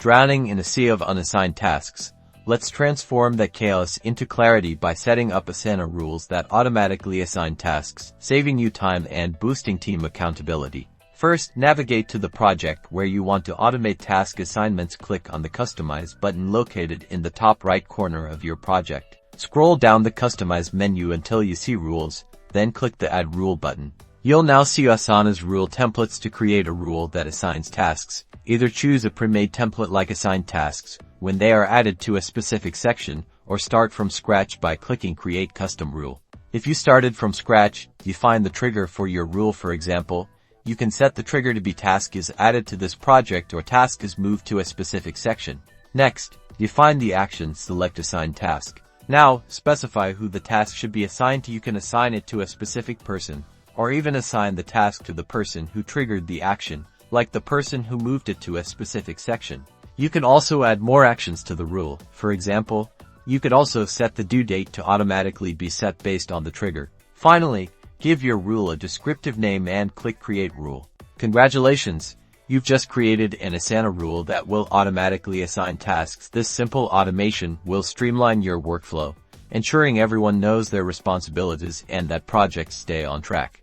Drowning in a sea of unassigned tasks. Let's transform that chaos into clarity by setting up Asana rules that automatically assign tasks, saving you time and boosting team accountability. First, navigate to the project where you want to automate task assignments. Click on the Customize button located in the top right corner of your project. Scroll down the Customize menu until you see Rules, then click the Add Rule button. You'll now see Asana's rule templates. To create a rule that assigns tasks, either choose a pre-made template like Assign Tasks when they are added to a specific section, or start from scratch by clicking Create Custom Rule. If you started from scratch, define the trigger for your rule. For example, you can set the trigger to be task is added to this project or task is moved to a specific section. Next, define the action. Select Assign Task. Now, specify who the task should be assigned to. You can assign it to a specific person, or even assign the task to the person who triggered the action, like the person who moved it to a specific section. You can also add more actions to the rule. For example, you could also set the due date to automatically be set based on the trigger. Finally, give your rule a descriptive name and click Create Rule. Congratulations! You've just created an Asana rule that will automatically assign tasks. This simple automation will streamline your workflow, ensuring everyone knows their responsibilities and that projects stay on track.